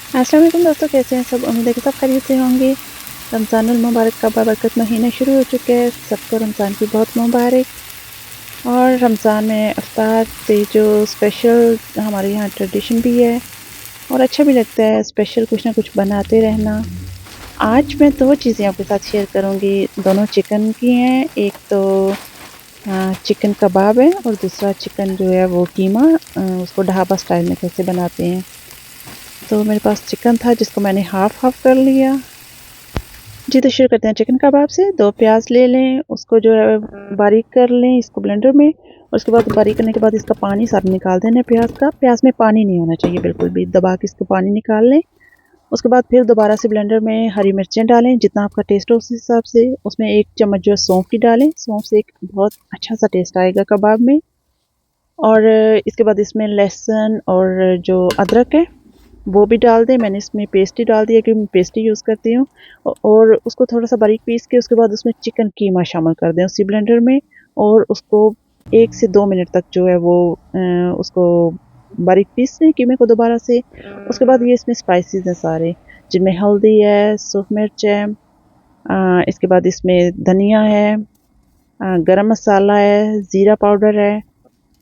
अस्सलाम वालेकुम दोस्तों, कैसे हैं सब। उम्मीद है कि सब खैरियत से होंगे। रमज़ानुल मुबारक का बाबरकत महीना शुरू हो चुका है। सबको रमज़ान की बहुत मुबारक। और रमज़ान में इफ्तार पे जो स्पेशल हमारे यहाँ ट्रेडिशन भी है और अच्छा भी लगता है स्पेशल कुछ ना कुछ बनाते रहना। आज मैं 2 चीज़ें आपके साथ शेयर करूँगी, दोनों चिकन की हैं। एक तो चिकन कबाब है और दूसरा चिकन जो है वो कीमा, उसको ढाबा स्टाइल में कैसे बनाते हैं। तो मेरे पास चिकन था जिसको मैंने हाफ़ कर लिया। जी, तो शुरू करते हैं चिकन कबाब से। 2 प्याज़ ले लें, उसको जो है बारीक कर लें इसको ब्लेंडर में, और उसके बाद बारीक करने के बाद इसका पानी सारा निकाल देना है प्याज़ का। प्याज़ में पानी नहीं होना चाहिए बिल्कुल भी, दबा के इसको पानी निकाल लें। उसके बाद फिर दोबारा से ब्लेंडर में हरी मिर्चें डालें, जितना आपका टेस्ट हो उस हिसाब से। उसमें 1 चम्मच जो है सौंफ की डालें, सौंफ से एक बहुत अच्छा-सा टेस्ट आएगा कबाब में। और इसके बाद इसमें लहसुन और जो अदरक है वो भी डाल दें। मैंने इसमें पेस्ट ही डाल दिया क्योंकि मैं पेस्ट ही यूज़ करती हूँ। और उसको थोड़ा-सा बारीक पीस के उसके बाद उसमें चिकन कीमा शामिल कर दें उसी ब्लेंडर में, और उसको 1 से 2 मिनट तक जो है वो उसको बारीक पीस लें कीमे को दोबारा से। उसके बाद ये इसमें स्पाइसेस हैं सारे, जिनमें हल्दी है, सूख मिर्च है, इसके बाद इसमें धनिया है, गरम मसाला है, ज़ीरा पाउडर है।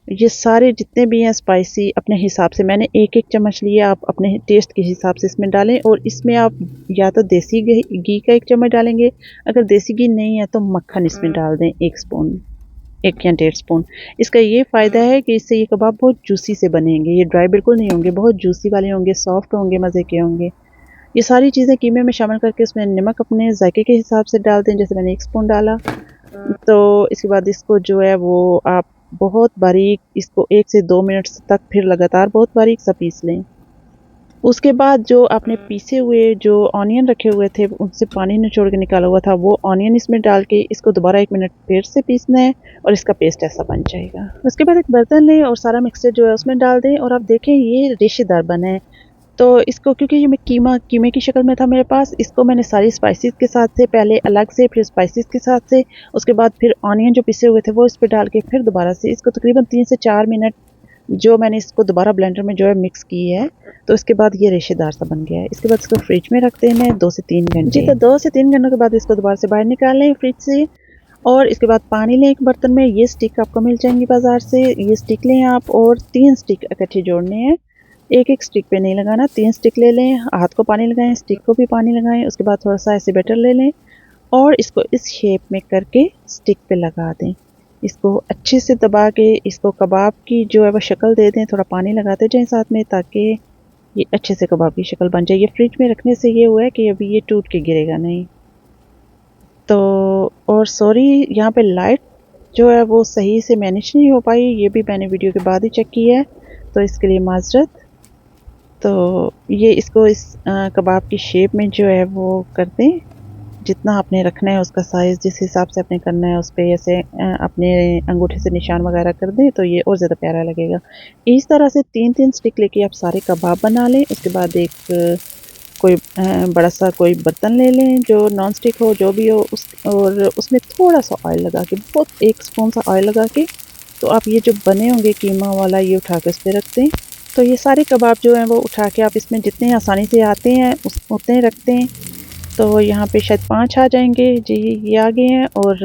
ये सारे जितने भी हैं स्पाइसी अपने हिसाब से मैंने 1-1 चम्मच लिए, आप अपने टेस्ट के हिसाब से इसमें डालें। और इसमें आप या तो देसी घी का 1 चम्मच डालेंगे, अगर देसी घी नहीं है तो मक्खन इसमें डाल दें 1 स्पून, 1 या 1.5 स्पून। इसका ये फ़ायदा है कि इससे ये कबाब बहुत जूसी से बनेंगे, ये ड्राई बिल्कुल नहीं होंगे, बहुत जूसी वाले होंगे, सॉफ्ट होंगे, मज़े के होंगे। ये सारी चीज़ें कीमे में शामिल करके उसमें नमक अपने ज़ायके के हिसाब से डाल दें, जैसे मैंने 1 स्पून डाला। तो इसके बाद इसको जो है वो आप बहुत बारीक इसको 1 से 2 मिनट तक फिर लगातार बहुत बारीक सा पीस लें। उसके बाद जो आपने पीसे हुए जो ऑनियन रखे हुए थे, उनसे पानी निचोड़ के निकाला हुआ था, वो ऑनियन इसमें डाल के इसको दोबारा 1 मिनट फिर से पीसना है, और इसका पेस्ट ऐसा बन जाएगा। उसके बाद एक बर्तन लें और सारा मिक्सचर जो है उसमें डाल दें, और आप देखें ये रेशेदार बना है। तो इसको, क्योंकि ये मैं कीमे की शक्ल में था मेरे पास, इसको मैंने सारी स्पाइसेस के साथ से पहले अलग से, फिर स्पाइसेस के साथ से, उसके बाद फिर ऑनियन जो पिसे हुए थे वो इस पे डाल के फिर दोबारा से इसको तकरीबन 3 से 4 मिनट जो मैंने इसको दोबारा ब्लेंडर में जो है मिक्स की है। तो इसके बाद ये रेशेदार सा बन गया है। इसके बाद इसको फ्रिज में रख देना है 2 से 3 घंटे। जी, तो 2 से 3 घंटों के बाद इसको दोबारा से बाहर निकाल लें फ्रिज से, और इसके बाद पानी लें एक बर्तन में। ये स्टिक आपको मिल जाएंगी बाज़ार से, ये स्टिक लें आप, और 3 स्टिक इकट्ठे जोड़ने हैं। एक-एक स्टिक पे नहीं लगाना, 3 स्टिक ले लें, हाथ को पानी लगाएं, स्टिक को भी पानी लगाएं। उसके बाद थोड़ा सा ऐसे बैटर ले लें और इसको इस शेप में करके स्टिक पे लगा दें। इसको अच्छे से दबा के इसको कबाब की जो है वो शक्ल दे दें, थोड़ा पानी लगाते जाएं साथ में, ताकि ये अच्छे से कबाब की शक्ल बन जाए। ये फ्रिज में रखने से ये हुआ है कि अभी ये टूट के गिरेगा नहीं। तो और सॉरी, यहाँ पे लाइट जो है वो सही से मैनेज नहीं हो पाई, ये भी मैंने वीडियो के बाद ही चेक की है, तो इसके लिए माजरत। तो ये इसको इस कबाब की शेप में जो है वो कर दें, जितना आपने रखना है उसका साइज़ जिस हिसाब से आपने करना है उस पे ऐसे अपने अंगूठे से निशान वगैरह कर दें, तो ये और ज़्यादा प्यारा लगेगा। इस तरह से 3-3 स्टिक लेके आप सारे कबाब बना लें। उसके बाद एक कोई बड़ा सा कोई बर्तन ले लें जो नॉन स्टिक हो, जो भी हो, और उसमें थोड़ा सा ऑयल लगा के, बहुत 1 स्पून सा ऑयल लगा के, तो आप ये जो बने होंगे कीमा वाला ये उठा के उस पे रख दें। तो ये सारे कबाब जो हैं वो उठा के आप इसमें जितने आसानी से आते हैं उतने रखते हैं। तो यहाँ पे शायद 5 आ जाएंगे जी, ये आ गए हैं। और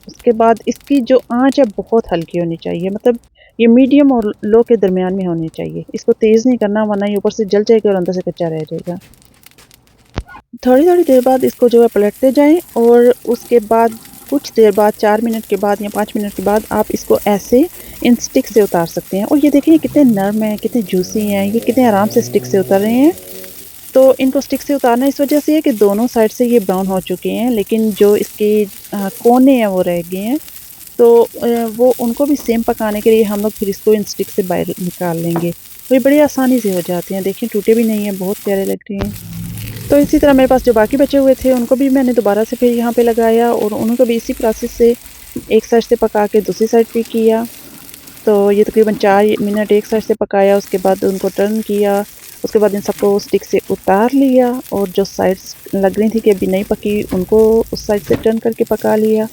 उसके बाद इसकी जो आंच है बहुत हल्की होनी चाहिए, मतलब ये मीडियम और लो के दरमियान में होनी चाहिए। इसको तेज़ नहीं करना, वरना ये ऊपर से जल जाएगा और अंदर से कच्चा रह जाएगा। थोड़ी-थोड़ी देर बाद इसको जो है पलटते जाएं, और उसके बाद कुछ देर बाद 4 मिनट के बाद या 5 मिनट के बाद आप इसको ऐसे इन स्टिक से उतार सकते हैं। और ये देखिए कितने नरम हैं, कितने जूसी हैं, ये कितने आराम से स्टिक से उतर रहे हैं। तो इनको स्टिक से उतारना इस वजह से है कि दोनों साइड से ये ब्राउन हो चुके हैं, लेकिन जो इसके कोने हैं वो रह गए हैं। तो वो उनको भी सेम पकाने के लिए हम लोग फिर इसको इन स्टिक से बाहर निकाल लेंगे। तो ये बड़ी आसानी से हो जाते हैं, देखिए टूटे भी नहीं हैं, बहुत प्यारे लग रहे हैं। तो इसी तरह मेरे पास जो बाकी बचे हुए थे उनको भी मैंने दोबारा से फिर यहाँ पे लगाया, और उनको भी इसी प्रोसेस से एक साइड से पका के दूसरी साइड पे किया। तो ये तकरीबन 4 मिनट एक साइड से पकाया, उसके बाद उनको टर्न किया। उसके बाद इन सबको स्टिक से उतार लिया, और जो साइड्स लग रही थी कि अभी नहीं पकी उनको उस साइड से टर्न करके पका लिया।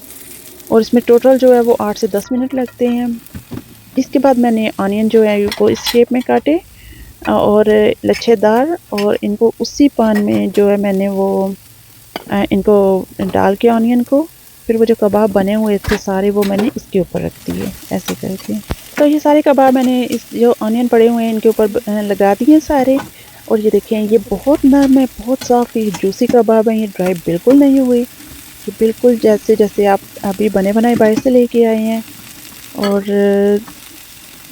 और इसमें टोटल जो है वो 8 से 10 मिनट लगते हैं। इसके बाद मैंने ऑनियन जो है वो इस शेप में काटे, और लच्छेदार, और इनको उसी पैन में जो है मैंने वो इनको डाल के ऑनियन को, फिर वो जो कबाब बने हुए थे सारे वो मैंने इसके ऊपर रख दिए ऐसे करके। तो ये सारे कबाब मैंने इस जो ऑनियन पड़े हुए हैं इनके ऊपर लगा दिए सारे। और ये देखें ये बहुत नरम है, बहुत सॉफ्ट, ये जूसी कबाब है, ये ड्राई बिल्कुल नहीं हुए, ये बिल्कुल जैसे जैसे आप अभी बने बनाए बाहर से लेके आए हैं। और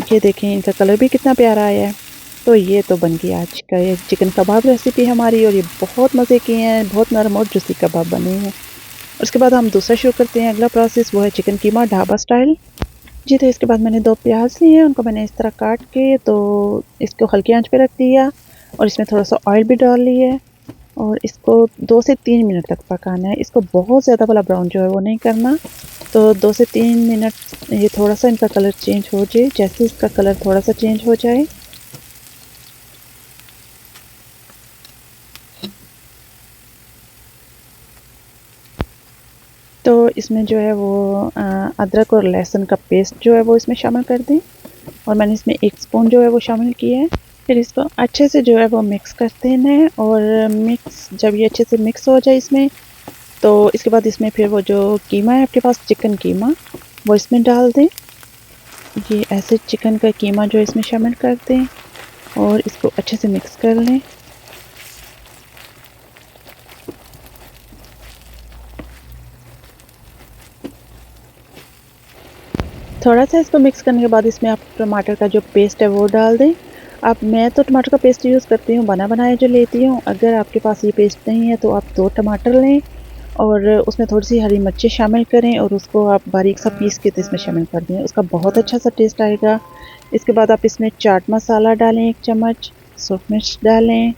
ये देखें इनका कलर भी कितना प्यारा आया है। तो ये तो बन गई आज का ये चिकन कबाब रेसिपी हमारी, और ये बहुत मज़े की हैं, बहुत नरम और जूसी कबाब बने हैं। उसके बाद हम दूसरा शुरू करते हैं, अगला प्रोसेस वो है चिकन कीमा ढाबा स्टाइल। जी, तो इसके बाद मैंने 2 प्याज लिए हैं, उनको मैंने इस तरह काट के तो इसको हल्की आंच पे रख दिया, और इसमें थोड़ा-सा ऑयल भी डाल लिया है, और इसको 2 से 3 मिनट तक पकाना है। इसको बहुत ज़्यादा वाला ब्राउन जो है वो नहीं करना। तो 2 से 3 मिनट ये थोड़ा-सा इनका कलर चेंज हो जाए, जैसे इसका कलर थोड़ा-सा चेंज हो जाए तो इसमें जो है वो अदरक और लहसुन का पेस्ट जो है वो इसमें शामिल कर दें, और मैंने इसमें 1 स्पून जो है वो शामिल किया है। फिर इसको अच्छे से जो है वो मिक्स कर देना है, और मिक्स जब ये अच्छे से मिक्स हो जाए इसमें, तो इसके बाद इसमें फिर वो जो कीमा है आपके पास चिकन कीमा वो इसमें डाल दें। ये ऐसे चिकन का कीमा जो इसमें शामिल कर दें, और इसको अच्छे से मिक्स कर लें। थोड़ा सा इसको मिक्स करने के बाद इसमें आप टमाटर का जो पेस्ट है वो डाल दें। अब मैं तो टमाटर का पेस्ट यूज़ करती हूँ बना बनाया जो लेती हूँ। अगर आपके पास ये पेस्ट नहीं है तो आप 2 टमाटर लें, और उसमें थोड़ी सी हरी मिर्ची शामिल करें, और उसको आप बारीक सा पीस के तो इसमें शामिल कर दें, उसका बहुत अच्छा सा टेस्ट आएगा। इसके बाद आप इसमें चाट मसाला डालें 1 चम्मच, सूख मिर्च डालें,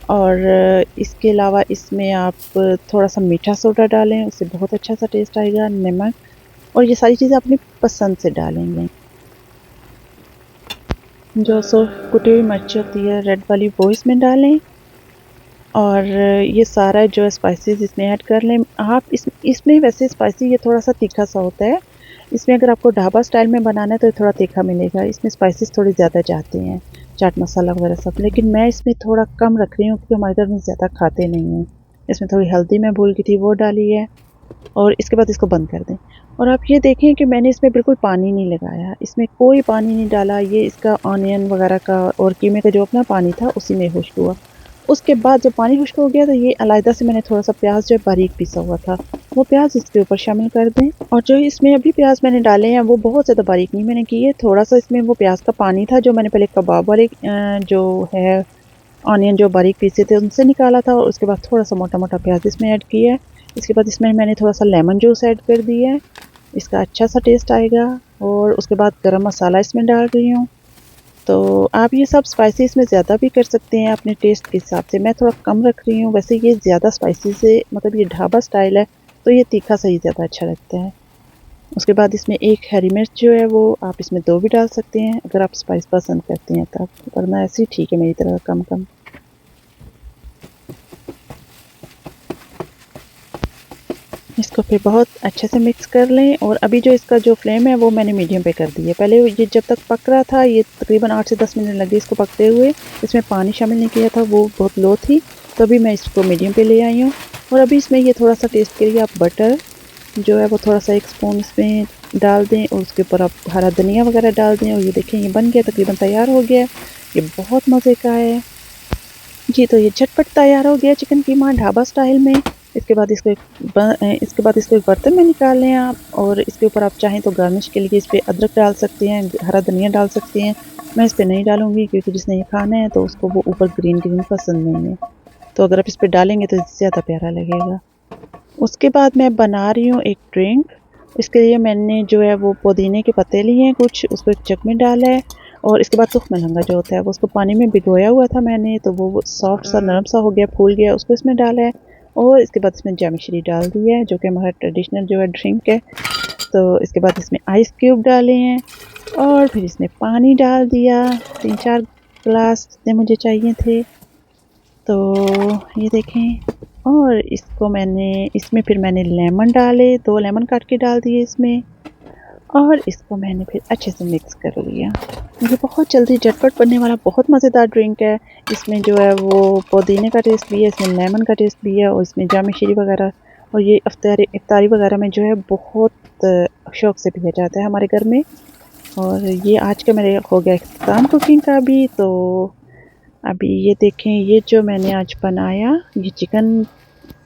और इसके अलावा इसमें आप थोड़ा सा मीठा सोडा डालें, उससे बहुत अच्छा सा टेस्ट आएगा, नमक, और ये सारी चीज़ें अपनी पसंद से डालेंगे। जो कुटी हुई मिर्च होती है रेड वाली वो इसमें डालें, और ये सारा जो है स्पाइसेस इसमें ऐड कर लें आप। इसमें वैसे स्पाइसी ये थोड़ा सा तीखा सा होता है, इसमें अगर आपको ढाबा स्टाइल में बनाना है तो थोड़ा तीखा मिलेगा, इसमें स्पाइसेस थोड़ी ज़्यादा जाते हैं, चाट मसाला वगैरह सब। लेकिन मैं इसमें थोड़ा कम रख रही हूँ क्योंकि हमारे घर में ज़्यादा खाते नहीं हैं। इसमें थोड़ी हल्दी मैं भूल गई थी वो डाली है, और इसके बाद इसको बंद कर दें। और आप ये देखें कि मैंने इसमें बिल्कुल पानी नहीं लगाया, इसमें कोई पानी नहीं डाला, ये इसका ऑनियन वगैरह का और कीमे का जो अपना पानी था उसी में खुश्क हुआ। उसके बाद जब पानी खुश्क हो गया तो ये अलग से मैंने थोड़ा सा प्याज जो है बारीक पिसा हुआ था वो प्याज इसके ऊपर शामिल कर दें। और जो इसमें अभी प्याज मैंने डाले हैं वो बहुत ज़्यादा बारीक नहीं मैंने की है, थोड़ा सा इसमें वो प्याज का पानी था जो मैंने पहले कबाब वाले जो है ऑनियन जो बारीक पीसे थे उनसे निकाला था, और उसके बाद थोड़ा सा मोटा मोटा प्याज इसमें ऐड किया है। इसके बाद इसमें मैंने थोड़ा सा लेमन जूस ऐड कर दिया है, इसका अच्छा सा टेस्ट आएगा। और उसके बाद गरम मसाला इसमें डाल रही हूँ। तो आप ये सब स्पाइसी इसमें ज़्यादा भी कर सकते हैं अपने टेस्ट के हिसाब से, मैं थोड़ा कम रख रही हूँ। वैसे ये ज़्यादा स्पाइसी से मतलब ये ढाबा स्टाइल है तो ये तीखा सा ही ज़्यादा अच्छा लगता है। उसके बाद इसमें 1 हरी मिर्च जो है वो आप इसमें 2 भी डाल सकते हैं अगर आप स्पाइस पसंद करते हैं तब, वरना ऐसे ही ठीक है मेरी तरह कम कम। इसको फिर बहुत अच्छे से मिक्स कर लें, और अभी जो इसका जो फ्लेम है वो मैंने मीडियम पे कर दी है। पहले ये जब तक पक रहा था ये तकरीबन 8 से 10 मिनट लगे इसको पकते हुए, इसमें पानी शामिल नहीं किया था, वो बहुत लो थी, तो अभी मैं इसको मीडियम पे ले आई हूँ। और अभी इसमें ये थोड़ा सा टेस्ट के लिए आप बटर जो है वो थोड़ा सा 1 स्पून इसमें डाल दें, और उसके ऊपर आप हरा धनिया वगैरह डाल दें, और ये देखें ये बन गया, तकरीबन तैयार हो गया। ये बहुत मज़े का है जी। तो ये झटपट तैयार हो गया चिकन कीमा ढाबा स्टाइल में। इसके बाद इसको एक बर्तन में निकाल लें आप, और इसके ऊपर आप चाहें तो गार्निश के लिए इस पर अदरक डाल सकते हैं, हरा धनिया डाल सकते हैं। मैं इस पर नहीं डालूँगी क्योंकि जिसने ये खाना है तो उसको वो ऊपर ग्रीन ग्रीन पसंद नहीं है, तो अगर आप इस पर डालेंगे तो ज़्यादा प्यारा लगेगा। उसके बाद मैं बना रही हूँ एक ड्रिंक। इसके लिए मैंने जो है वो पुदीने के पत्ते लिए हैं कुछ, उसको एक जग में डाला है, और इसके बाद तुख मलंगा जो होता है वो उसको पानी में भिगोया हुआ था मैंने, तो वो सॉफ्ट सा नरम सा हो गया, फूल गया, उसको इसमें डाला है। और इसके बाद इसमें जामिश्री डाल दी है जो कि हमारा ट्रेडिशनल जो है ड्रिंक है। तो इसके बाद इसमें आइस क्यूब डाले हैं, और फिर इसमें पानी डाल दिया 3-4 गिलास जितने मुझे चाहिए थे। तो ये देखें, और इसको इसमें फिर मैंने लेमन डाले, 2 लेमन काट के डाल दिए इसमें, और इसको मैंने फिर अच्छे से मिक्स कर लिया। ये बहुत जल्दी झटपट बनने वाला बहुत मज़ेदार ड्रिंक है। इसमें जो है वो पुदीने का टेस्ट भी है, इसमें लेमन का टेस्ट भी है और इसमें जाम शीरी वगैरह, और ये इफ्तारी वगैरह में जो है बहुत शौक से पिया जाता है हमारे घर में। और ये आज का मेरे हो गया इख्तिताम कुकिंग का भी। तो अभी ये देखें, ये जो मैंने आज बनाया ये चिकन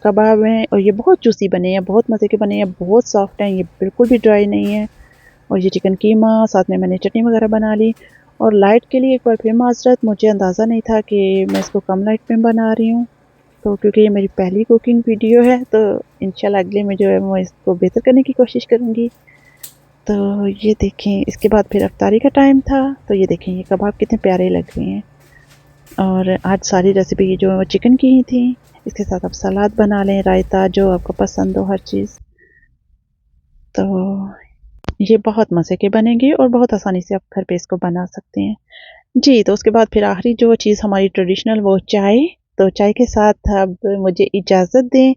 कबाब हैं और ये बहुत जूसी बने हैं, बहुत मज़े के बने हैं, बहुत सॉफ्ट हैं, ये बिल्कुल भी ड्राई नहीं है। और ये चिकन कीमा, साथ में मैंने चटनी वगैरह बना ली। और लाइट के लिए एक बार फिर माज़रत, मुझे अंदाज़ा नहीं था कि मैं इसको कम लाइट में बना रही हूँ। तो क्योंकि ये मेरी पहली कुकिंग वीडियो है तो इंशाल्लाह अगले में जो है मैं इसको बेहतर करने की कोशिश करूँगी। तो ये देखें, इसके बाद फिर इफ्तारी का टाइम था, तो ये देखें ये कबाब कितने प्यारे लग रहे हैं। और आज सारी रेसिपी जो है वो चिकन की ही थी। इसके साथ आप सलाद बना लें, रायता, जो आपको पसंद हो हर चीज़। तो ये बहुत मज़े के बनेंगे और बहुत आसानी से आप घर पे इसको बना सकते हैं। जी, तो उसके बाद फिर आखिरी जो चीज़ हमारी ट्रेडिशनल वो चाय। तो चाय के साथ अब मुझे इजाज़त दें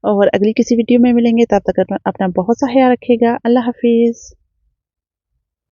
और अगली किसी वीडियो में मिलेंगे, तब तक अपना बहुत सा ख़्याल रखिएगा। अल्लाह हाफ़िज़।